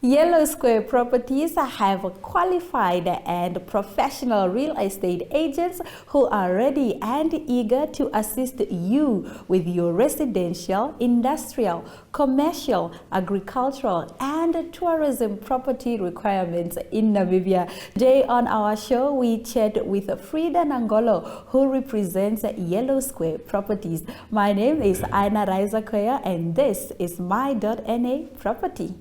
Yellow Square Properties have qualified and professional real estate agents who are ready and eager to assist you with your residential, industrial, commercial, agricultural, and tourism property requirements in Namibia. Today on our show, we chat with Frida Nangolo, who represents Yellow Square Properties. My name is My.na, and this is My.na Property.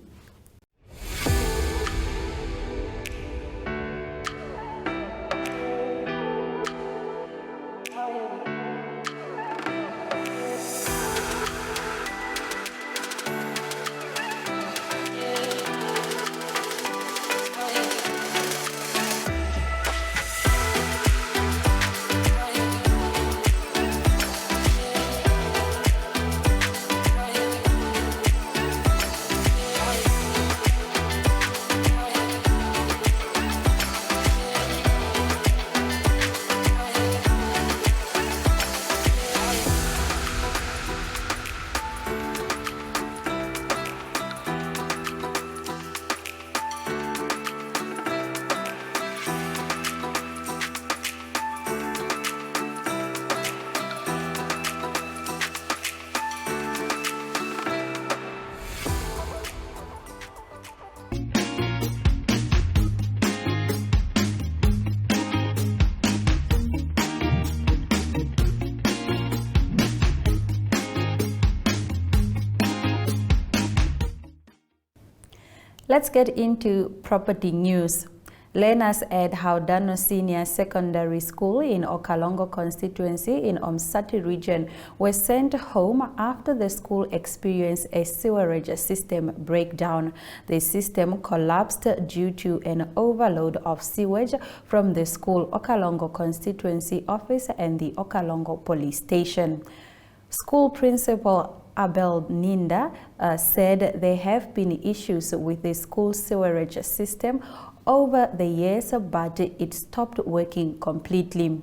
Let's get into property news. Learners at Haudano Senior Secondary School in Okalongo constituency in Omsati region were sent home after the school experienced a sewerage system breakdown. The system collapsed due to an overload of sewage from the school Okalongo constituency office and the Okalongo police station. School principal Abel Ninda said there have been issues with the school sewerage system over the years, but it stopped working completely.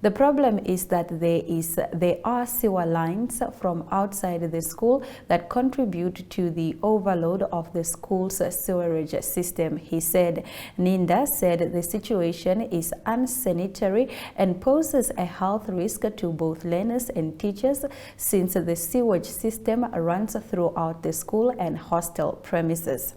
The problem is that there are sewer lines from outside the school that contribute to the overload of the school's sewerage system, he said. Ninda said the situation is unsanitary and poses a health risk to both learners and teachers since the sewage system runs throughout the school and hostel premises.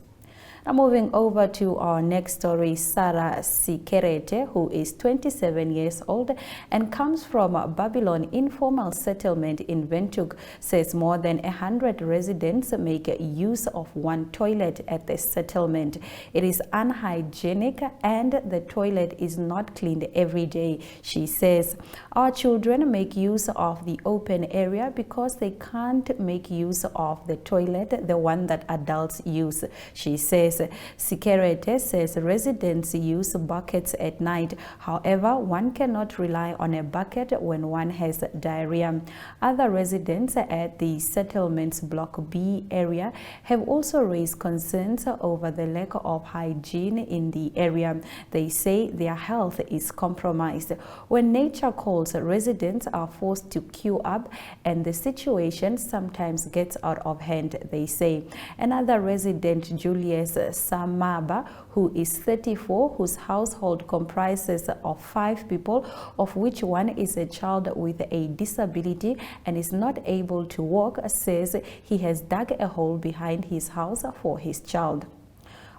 Now moving over to our next story, Sarah Sikerete, who is 27 years old and comes from Babylon informal settlement in Windhoek, says more than 100 residents make use of one toilet at the settlement. It is unhygienic and the toilet is not cleaned every day, she says. Our children make use of the open area because they can't make use of the toilet, the one that adults use, she says. Sikerete says residents use buckets at night. However, one cannot rely on a bucket when one has diarrhea. Other residents at the settlement's Block B area have also raised concerns over the lack of hygiene in the area. They say their health is compromised. When nature calls, residents are forced to queue up and the situation sometimes gets out of hand, they say. Another resident, Julius Samaba, who is 34, whose household comprises of 5 people, of which one is a child with a disability and is not able to walk, says he has dug a hole behind his house for his child.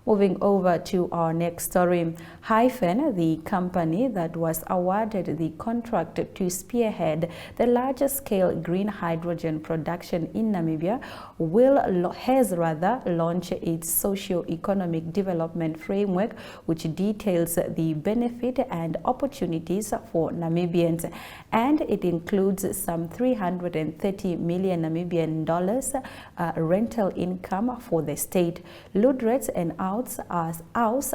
Moving over to our next story, Hyphen, the company that was awarded the contract to spearhead the largest scale green hydrogen production in Namibia, has launched its socio-economic development framework, which details the benefit and opportunities for Namibians, and it includes some 330 million Namibian dollars rental income for the state. Ludrets and Aus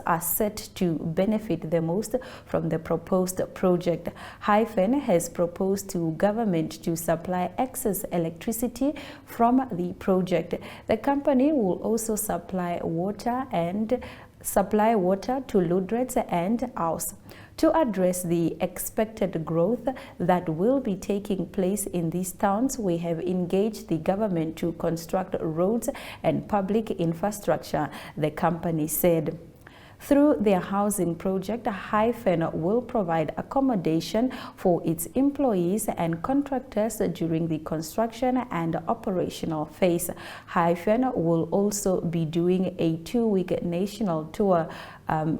are set to benefit the most from the proposed project. Hyphen has proposed to government to supply excess electricity from the project. The company will also supply water to Ludrets and Aus. To address the expected growth that will be taking place in these towns, we have engaged the government to construct roads and public infrastructure, the company said. Through their housing project, Hyphen will provide accommodation for its employees and contractors during the construction and operational phase. Hyphen will also be doing a 2-week national tour,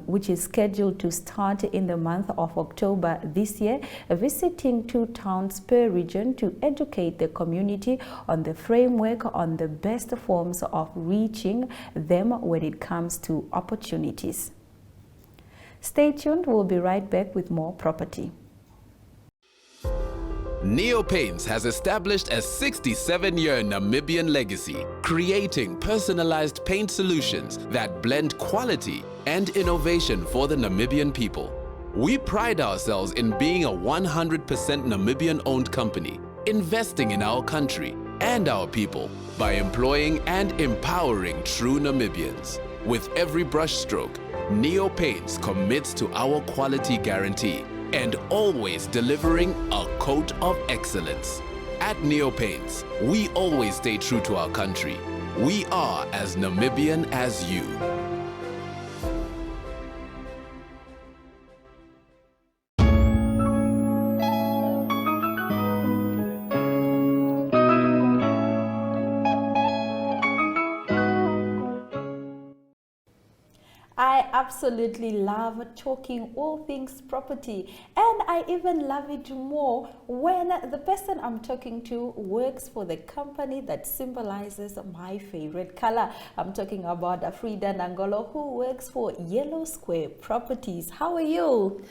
which is scheduled to start in the month of October this year, visiting 2 towns per region to educate the community on the framework on the best forms of reaching them when it comes to opportunities. Stay tuned, we'll be right back with more property. Neo Paints has established a 67-year Namibian legacy, creating personalized paint solutions that blend quality and innovation for the Namibian people. We pride ourselves in being a 100% Namibian-owned company, investing in our country and our people by employing and empowering true Namibians. With every brushstroke, Neo Paints commits to our quality guarantee and always delivering a coat of excellence. At Neo Paints, we always stay true to our country. We are as Namibian as you. I absolutely love talking all things property, and I even love it more when the person I'm talking to works for the company that symbolizes my favorite color. I'm talking about Frida Nangolo, who works for Yellow Square Properties. How are you?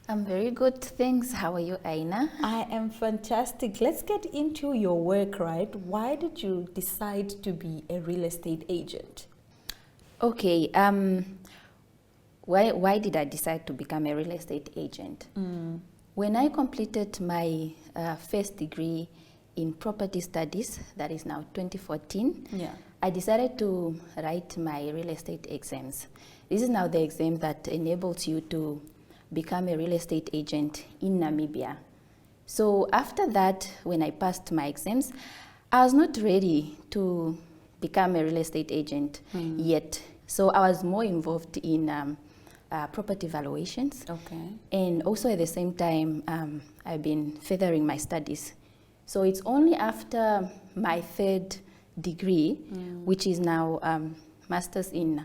I'm very good, thanks. How are you, Aina? I am fantastic. Let's get into your work, right? Why did you decide to be a real estate agent? Okay, why did I decide to become a real estate agent? When I completed my first degree in property studies, that is now 2014, I decided to write my real estate exams. This is now the exam that enables you to become a real estate agent in Namibia. So after that, when I passed my exams, I was not ready to become a real estate agent yet. So I was more involved in property valuations. Okay. And also at the same time, I've been furthering my studies. So it's only after my third degree, which is now Master's in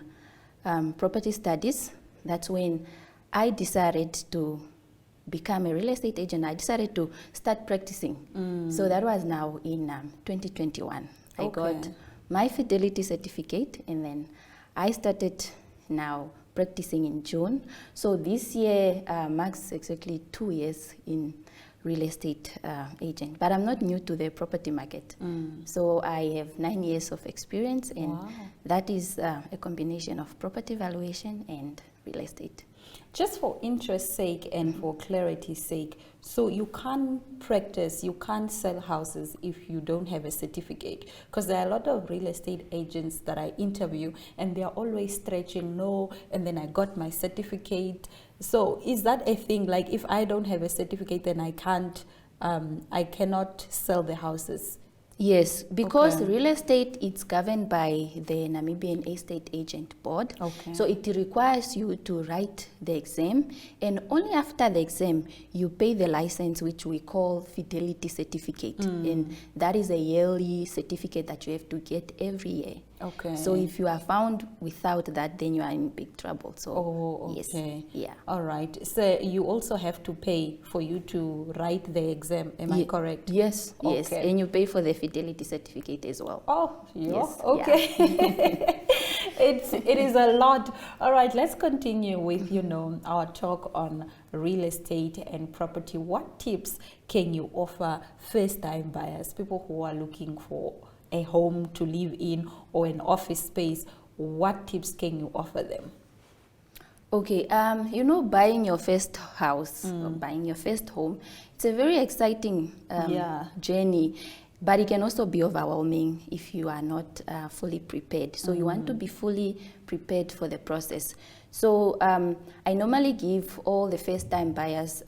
Property Studies, that's when I decided to become a real estate agent. I decided to start practicing. So that was now in 2021. I got my fidelity certificate, and then I started now practicing in June. So this year marks exactly 2 years in real estate agent. But I'm not new to the property market. So I have 9 years of experience, and that is a combination of property valuation and real estate. Just for interest's sake and for clarity's sake, so you can't practice, you can't sell houses if you don't have a certificate? Because there are a lot of real estate agents that I interview and they're always stretching, no, and then I got my certificate. So is that a thing? Like if I don't have a certificate, then I cannot sell the houses? Yes, because real estate is governed by the Namibian Estate Agent Board. So it requires you to write the exam, and only after the exam you pay the license, which we call fidelity certificate. And that is a yearly certificate that you have to get every year. So if you are found without that, then you are in big trouble. So yes. All right. So you also have to pay for you to write the exam. Am I correct? Yes. Yes. And you pay for the fidelity certificate as well. Oh, yes. It is a lot. All right. Let's continue with our talk on real estate and property. What tips can you offer first-time buyers, people who are looking for a home to live in or an office space? What tips can you offer them? Okay, buying your first house or buying your first home, it's a very exciting journey, but it can also be overwhelming if you are not fully prepared. So you want to be fully prepared for the process. So I normally give all the first-time buyers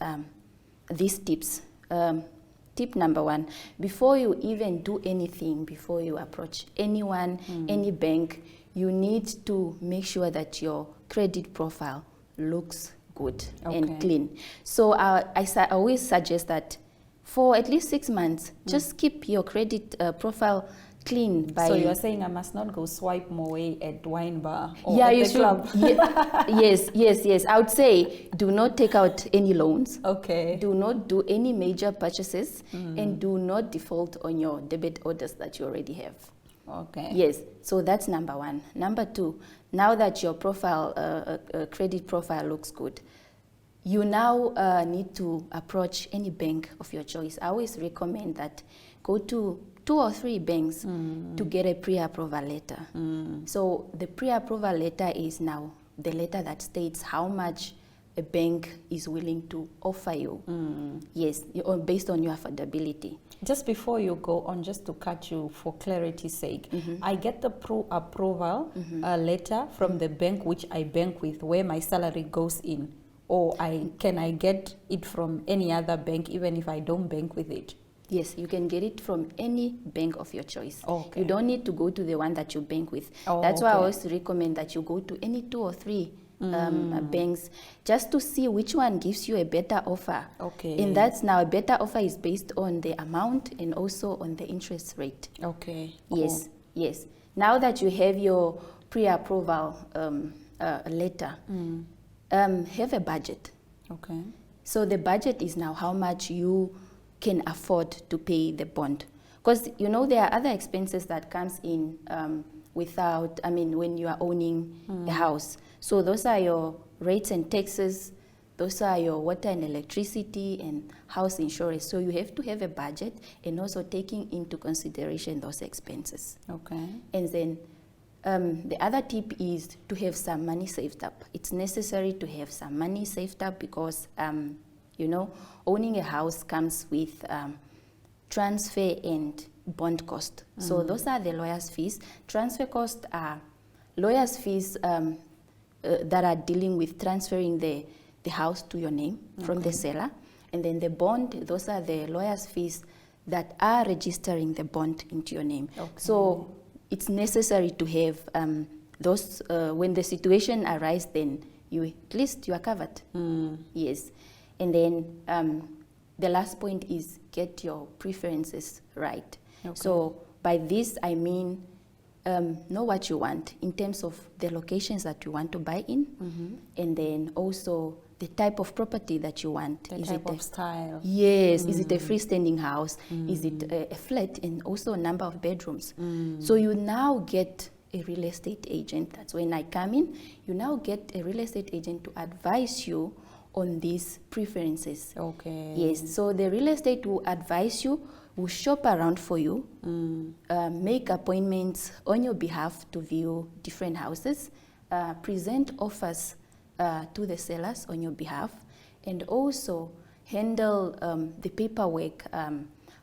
these tips. Tip number 1, before you even do anything, before you approach anyone, any bank, you need to make sure that your credit profile looks good and clean. So I always suggest that for at least 6 months, just keep your credit profile clean. So you're saying I must not go swipe my way at wine bar or yeah, at you the should. club? Yes. I would say do not take out any loans. Okay. Do not do any major purchases, and do not default on your debit orders that you already have. Okay. Yes. So that's number 1. Number 2, now that your profile, credit profile looks good, you now need to approach any bank of your choice. I always recommend that go to 2 or 3 banks to get a pre-approval letter. So the pre-approval letter is now the letter that states how much a bank is willing to offer you. Yes, based on your affordability. Just before you go on, just to cut you for clarity's sake, I get the approval letter from the bank which I bank with, where my salary goes in, or can I get it from any other bank even if I don't bank with it? Yes, you can get it from any bank of your choice. Okay. You don't need to go to the one that you bank with. That's why I always recommend that you go to any 2 or 3 banks, just to see which one gives you a better offer. Okay. And that's now a better offer is based on the amount and also on the interest rate. Okay. Yes, Cool. yes. Now that you have your pre-approval letter, have a budget. Okay. So the budget is now how much you can afford to pay the bond, because you know there are other expenses that comes in when you are owning a house. So those are your rates and taxes, those are your water and electricity and house insurance. So you have to have a budget and also taking into consideration those expenses. Okay. And then the other tip is to have some money saved up. It's necessary to have some money saved up because owning a house comes with transfer and bond cost. So those are the lawyer's fees. Transfer costs are lawyer's fees that are dealing with transferring the house to your name from the seller. And then the bond, those are the lawyer's fees that are registering the bond into your name. Okay. So it's necessary to have those, when the situation arises, then at least you are covered. Yes. And then the last point is get your preferences right. Okay. So by this, I mean know what you want in terms of the locations that you want to buy in, and then also the type of property that you want. The type of style. Yes. Is it a freestanding house? Is it a flat? And also a number of bedrooms. So you now get a real estate agent. That's when I come in. You now get a real estate agent to advise you on these preferences. Okay. Yes. So the real estate will advise you, will shop around for you, make appointments on your behalf to view different houses, present offers to the sellers on your behalf, and also handle the paperwork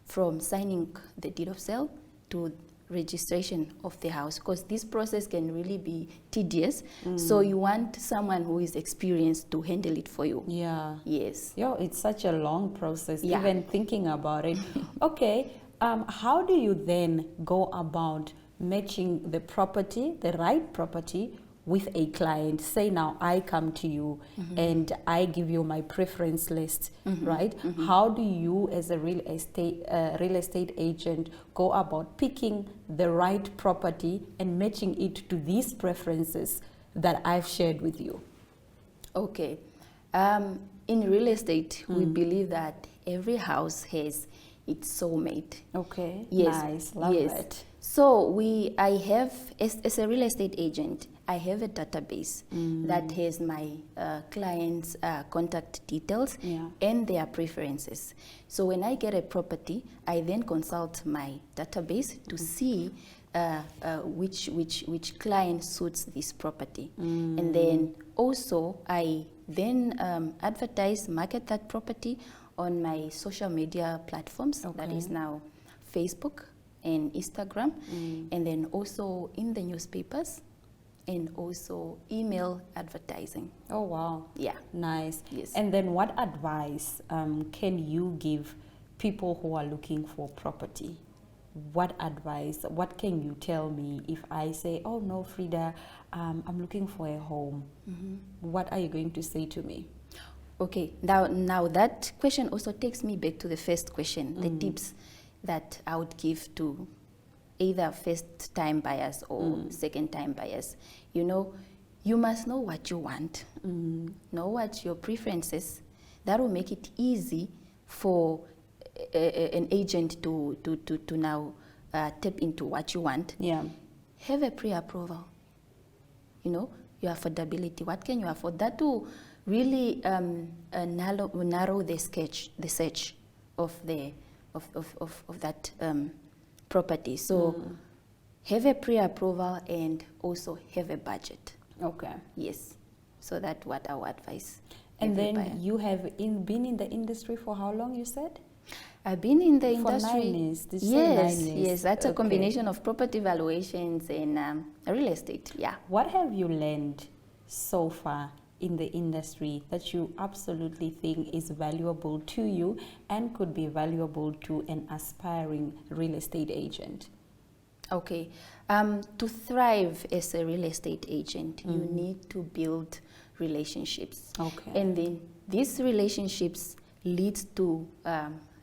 from signing the deed of sale to registration of the house, because this process can really be tedious. So you want someone who is experienced to handle it for you. Yeah. Yes. It's such a long process, even thinking about it. Okay. How do you then go about matching the property, the right property, with a client? Say now I come to you and I give you my preference list, right? How do you as a real estate agent go about picking the right property and matching it to these preferences that I've shared with you? Okay. In real estate, we believe that every house has its soulmate. Okay. Yes. Nice. Love it. So I have, as a real estate agent, I have a database that has my clients' contact details and their preferences. So when I get a property, I then consult my database to see which client suits this property. And then also I then advertise, market that property on my social media platforms. That is now Facebook and Instagram, and then also in the newspapers and also email advertising. Oh, wow. Yeah. Nice. Yes. And then what advice can you give people who are looking for property? What advice, what can you tell me if I say, oh no, Frida, I'm looking for a home? What are you going to say to me? Okay, now that question also takes me back to the first question, the tips that I would give to either first-time buyers or second-time buyers. You know, you must know what you want, know what your preferences. That will make it easy for an agent to now tap into what you want. Yeah. Have a pre-approval. You know, your affordability. What can you afford? That will really narrow the search of that property. So have a pre-approval and also have a budget. Okay. Yes. So that's what I would advise. And every then buyer. you have been in the industry for how long, you said? I've been in the For industry. 9 years. Did you say Yes, 9 years? yes. That's a Okay. combination of property valuations and real estate. Yeah. What have you learned so far in the industry that you absolutely think is valuable to you and could be valuable to an aspiring real estate agent? Okay. To thrive as a real estate agent, you need to build relationships. Okay. And then these relationships leads to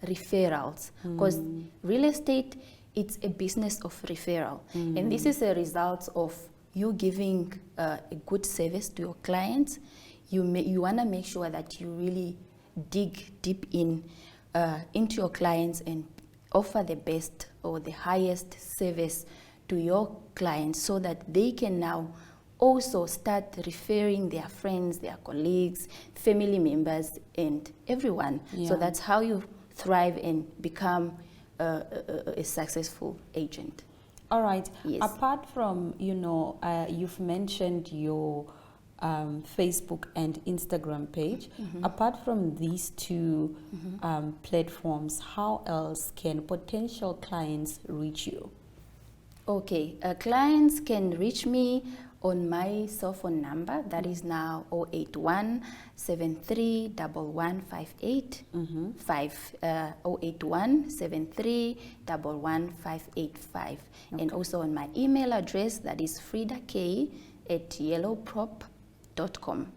referrals, because real estate, it's a business of referral. And this is a result of you giving a good service to your clients. You want to make sure that you really dig deep into your clients and offer the best or the highest service to your clients, so that they can now also start referring their friends, their colleagues, family members, and everyone. Yeah. So that's how you thrive and become a successful agent. All right. Yes. Apart from, you've mentioned your Facebook and Instagram page. Apart from these two platforms, how else can potential clients reach you? Okay, clients can reach me on my cell phone number, that is now 081 73 1158 081 73 11585, and also on my email address, that is fridak@yellowprop.com.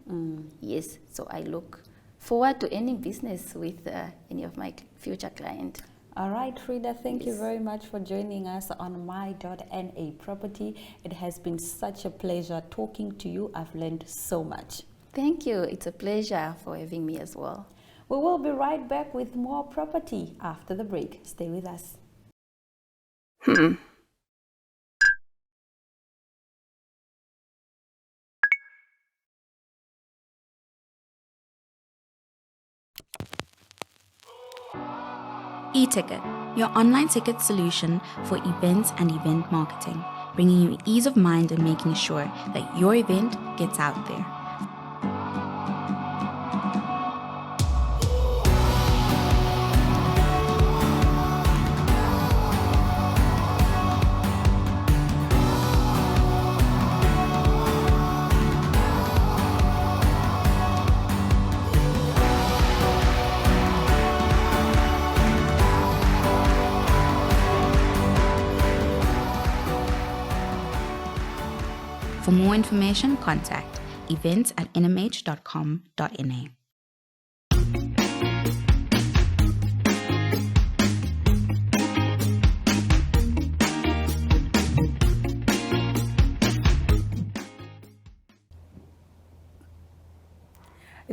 Yes, so I look forward to any business with any of my future clients. All right, Frida, thank you Yes. very much for joining us on My.na Property. It has been such a pleasure talking to you. I've learned so much. Thank you. It's a pleasure for having me as well. We will be right back with more property after the break. Stay with us. E-Ticket, your online ticket solution for events and event marketing, bringing you ease of mind and making sure that your event gets out there. For more information, contact events@nhcom.na.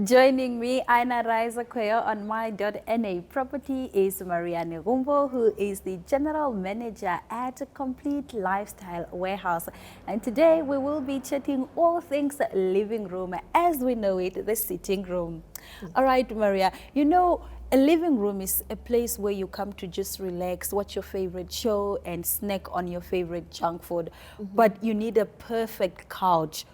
Joining me, Aina Raiza on My.na Property is Maria Nerumbo, who is the General Manager at Complete Lifestyle Warehouse. And today we will be chatting all things living room as we know it, the sitting room. All right, Maria, a living room is a place where you come to just relax, watch your favorite show and snack on your favorite junk food. But you need a perfect couch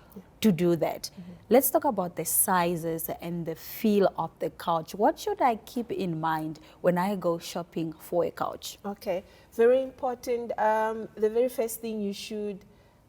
to do that. Let's talk about the sizes and the feel of the couch. What should I keep in mind when I go shopping for a couch? Okay, very important. The very first thing you should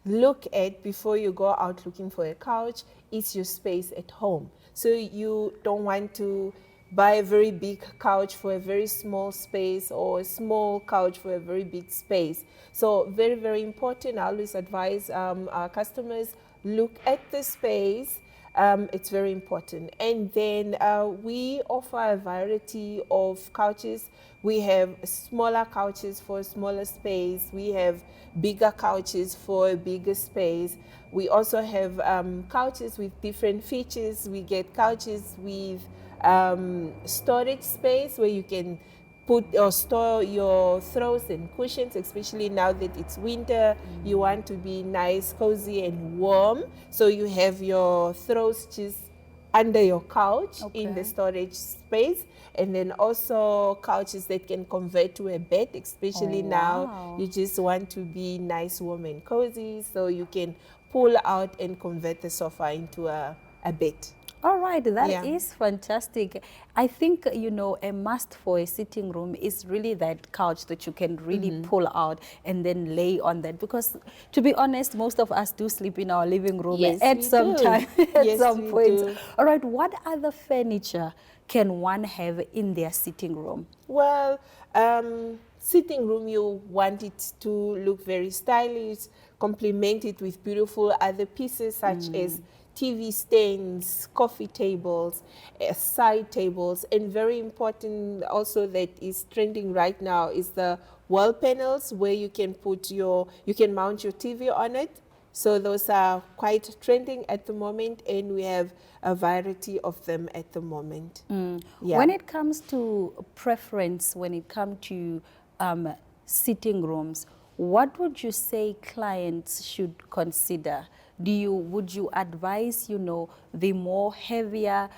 look at before you go out looking for a couch is your space at home. So you don't want to buy a very big couch for a very small space, or a small couch for a very big space. So very, very important. I always advise our customers, look at the space. It's very important. And then we offer a variety of couches. We have smaller couches for a smaller space. We have bigger couches for a bigger space. We also have couches with different features. We get couches with storage space where you can put or store your throws and cushions, especially now that it's winter. You want to be nice, cozy and warm. So you have your throws just under your couch in the storage space. And then also couches that can convert to a bed, especially now you just want to be nice, warm and cozy. So you can pull out and convert the sofa into a bed. All right, that is fantastic. I think, you know, a must for a sitting room is really that couch that you can really pull out and then lay on that. Because, to be honest, most of us do sleep in our living room at some time, at some point. All right, what other furniture can one have in their sitting room? Well, sitting room, you want it to look very stylish, complement it with beautiful other pieces such as TV stands, coffee tables, side tables, and very important also that is trending right now is the wall panels, where you can put you can mount your TV on it. So those are quite trending at the moment, and we have a variety of them at the moment. When it comes to preference, when it comes to sitting rooms, what would you say clients should consider? Would you advise, you know, the more heavier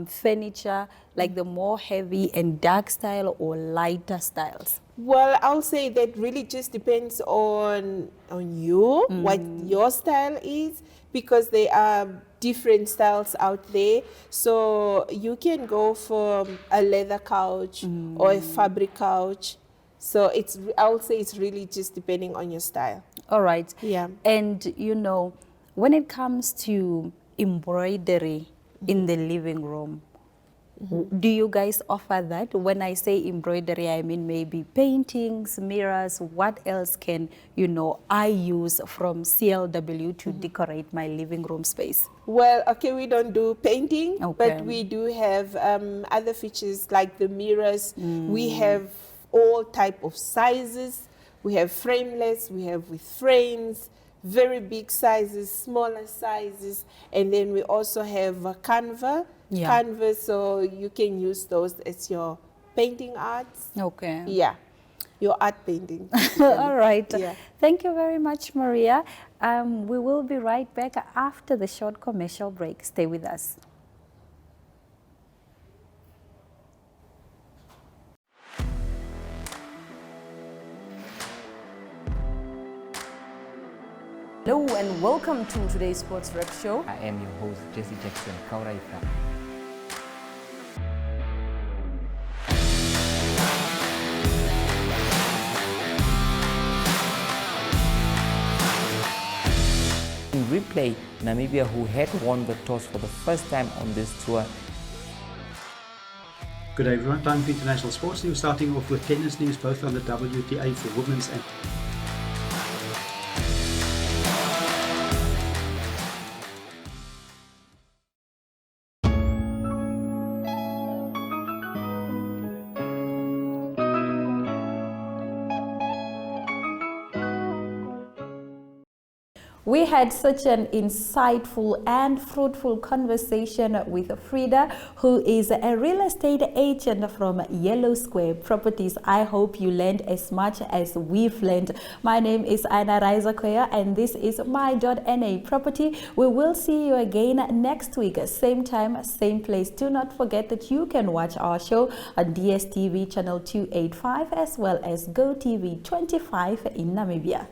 furniture, like the more heavy and dark style, or lighter styles? Well, I'll say that really just depends on you, what your style is, because there are different styles out there. So you can go for a leather couch or a fabric couch. So I would say it's really just depending on your style. All right. Yeah. And, you know, when it comes to embroidery in the living room, do you guys offer that? When I say embroidery, I mean maybe paintings, mirrors. What else can, you know, I use from CLW to decorate my living room space? Well, okay, we don't do painting, but we do have other features like the mirrors. We have all type of sizes. We have frameless, we have with frames, very big sizes, smaller sizes, and then we also have a canvas, so you can use those as your painting arts. Okay. Yeah, your art painting. All right. Yeah. Thank you very much, Maria. We will be right back after the short commercial break. Stay with us. Hello and welcome to today's Sports Rep Show. I am your host, Jesse Jackson Kauraika. In replay, Namibia, who had won the toss for the first time on this tour. Good day everyone, time for international sports news, starting off with tennis news, both on the WTA for women's and We had such an insightful and fruitful conversation with Frida, who is a real estate agent from Yellow Square Properties. I hope you learned as much as we've learned. My name is Aina Raizakoya, and this is My.na Property. We will see you again next week, same time, same place. Do not forget that you can watch our show on DSTV channel 285 as well as GoTV 25 in Namibia.